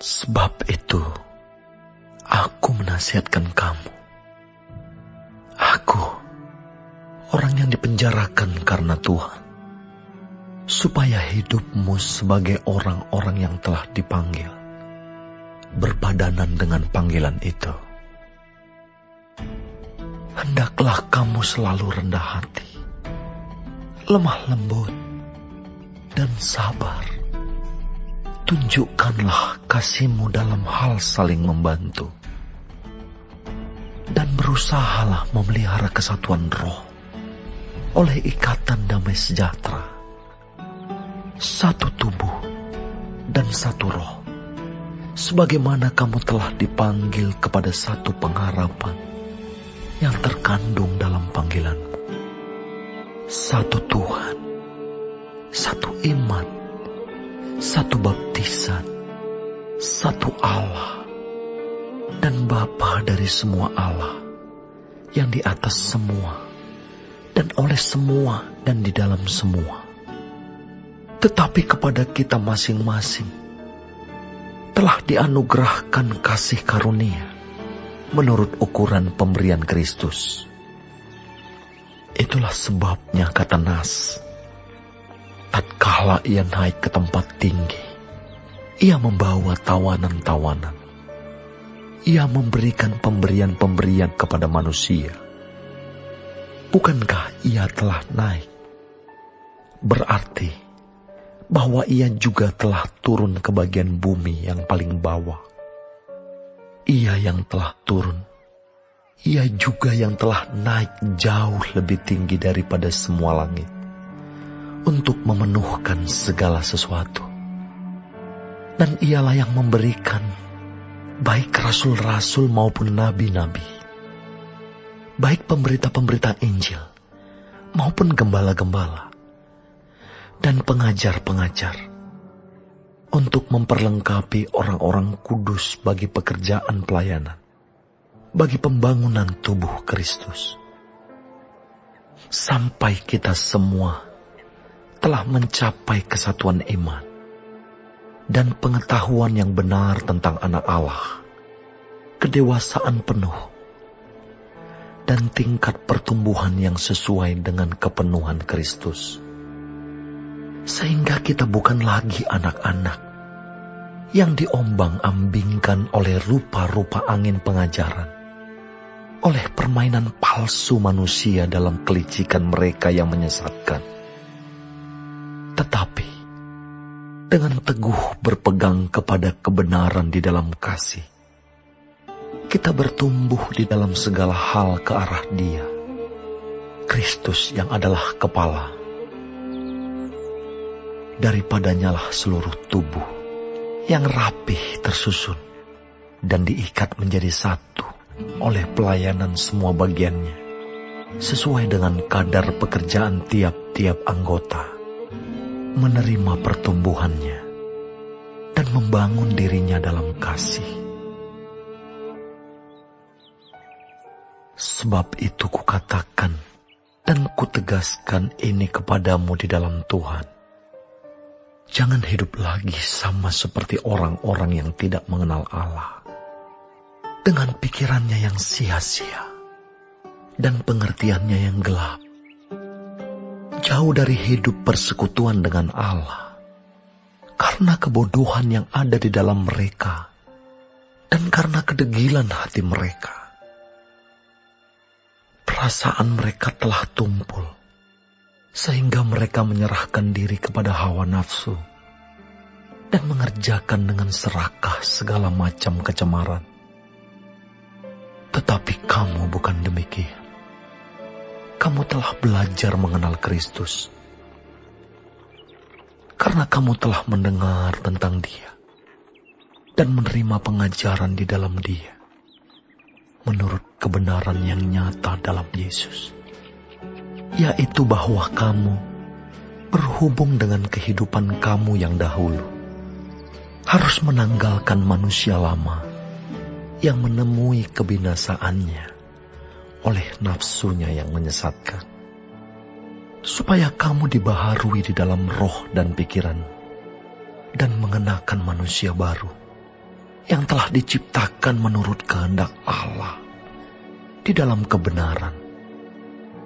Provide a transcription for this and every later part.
Sebab itu, aku menasihatkan kamu. Aku, orang yang dipenjarakan karena Tuhan, supaya hidupmu sebagai orang-orang yang telah dipanggil, berpadanan dengan panggilan itu. Hendaklah kamu selalu rendah hati, lemah lembut, dan sabar. Tunjukkanlah kasihmu dalam hal saling membantu. Dan berusahalah memelihara kesatuan roh oleh ikatan damai sejahtera. Satu tubuh dan satu roh, sebagaimana kamu telah dipanggil kepada satu pengharapan yang terkandung dalam panggilanmu. Satu Tuhan, satu iman, satu baptisan, satu Allah, dan Bapa dari semua Allah, yang di atas semua, dan oleh semua, dan di dalam semua. Tetapi kepada kita masing-masing telah dianugerahkan kasih karunia menurut ukuran pemberian Kristus. Itulah sebabnya kata Nas, tatkala ia naik ke tempat tinggi, ia membawa tawanan-tawanan. Ia memberikan pemberian-pemberian kepada manusia. Bukankah ia telah naik? Berarti bahwa ia juga telah turun ke bagian bumi yang paling bawah. Ia yang telah turun, ia juga yang telah naik jauh lebih tinggi daripada semua langit, untuk memenuhkan segala sesuatu. Dan ialah yang memberikan baik rasul-rasul maupun nabi-nabi, baik pemberita-pemberita Injil maupun gembala-gembala dan pengajar-pengajar, untuk memperlengkapi orang-orang kudus bagi pekerjaan pelayanan, bagi pembangunan tubuh Kristus, sampai kita semua telah mencapai kesatuan iman dan pengetahuan yang benar tentang Anak Allah, kedewasaan penuh, dan tingkat pertumbuhan yang sesuai dengan kepenuhan Kristus. Sehingga kita bukan lagi anak-anak yang diombang-ambingkan oleh rupa-rupa angin pengajaran, oleh permainan palsu manusia dalam kelicikan mereka yang menyesatkan. Tetapi dengan teguh berpegang kepada kebenaran di dalam kasih, kita bertumbuh di dalam segala hal ke arah Dia, Kristus yang adalah kepala. Daripadanyalah seluruh tubuh yang rapih tersusun dan diikat menjadi satu oleh pelayanan semua bagiannya, sesuai dengan kadar pekerjaan tiap-tiap anggota, menerima pertumbuhannya dan membangun dirinya dalam kasih. Sebab itu kukatakan dan kutegaskan ini kepadamu di dalam Tuhan. Jangan hidup lagi sama seperti orang-orang yang tidak mengenal Allah, dengan pikirannya yang sia-sia dan pengertiannya yang gelap, jauh dari hidup persekutuan dengan Allah, karena kebodohan yang ada di dalam mereka dan karena kedegilan hati mereka. Perasaan mereka telah tumpul, sehingga mereka menyerahkan diri kepada hawa nafsu dan mengerjakan dengan serakah segala macam kecemaran. Tetapi kamu bukan demikian. Kamu telah belajar mengenal Kristus, karena kamu telah mendengar tentang Dia dan menerima pengajaran di dalam Dia, menurut kebenaran yang nyata dalam Yesus, yaitu bahwa kamu berhubung dengan kehidupan kamu yang dahulu harus menanggalkan manusia lama yang menemui kebinasaannya oleh nafsunya yang menyesatkan, supaya kamu dibaharui di dalam roh dan pikiran dan mengenakan manusia baru yang telah diciptakan menurut kehendak Allah di dalam kebenaran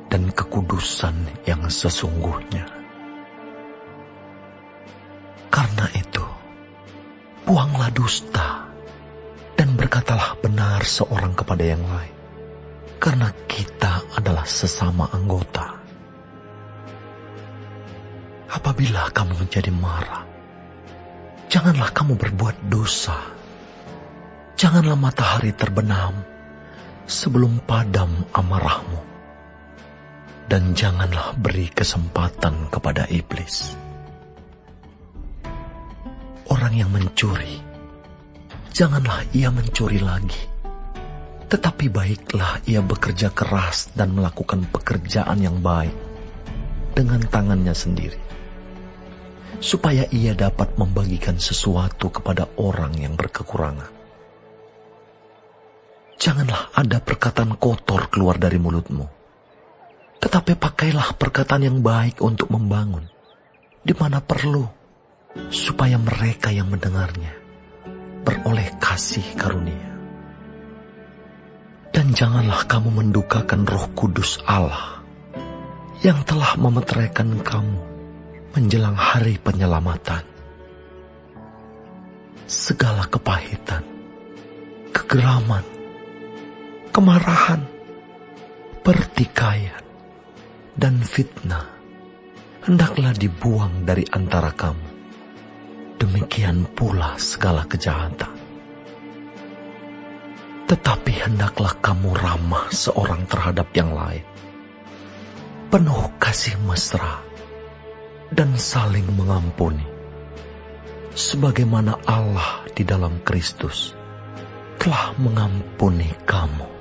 dan kekudusan yang sesungguhnya. Karena itu, buanglah dusta dan berkatalah benar seorang kepada yang lain, karena kita adalah sesama anggota. Apabila kamu menjadi marah, janganlah kamu berbuat dosa. Janganlah matahari terbenam sebelum padam amarahmu. Dan janganlah beri kesempatan kepada iblis. Orang yang mencuri, janganlah ia mencuri lagi. Tetapi baiklah ia bekerja keras dan melakukan pekerjaan yang baik dengan tangannya sendiri, supaya ia dapat membagikan sesuatu kepada orang yang berkekurangan. Janganlah ada perkataan kotor keluar dari mulutmu, tetapi pakailah perkataan yang baik untuk membangun, di mana perlu, supaya mereka yang mendengarnya beroleh kasih karunia. Dan janganlah kamu mendukakan Roh Kudus Allah, yang telah memeteraikan kamu menjelang hari penyelamatan. Segala kepahitan, kegeraman, kemarahan, pertikaian, dan fitnah hendaklah dibuang dari antara kamu. Demikian pula segala kejahatan. Tetapi hendaklah kamu ramah seorang terhadap yang lain, penuh kasih mesra, dan saling mengampuni, sebagaimana Allah di dalam Kristus telah mengampuni kamu.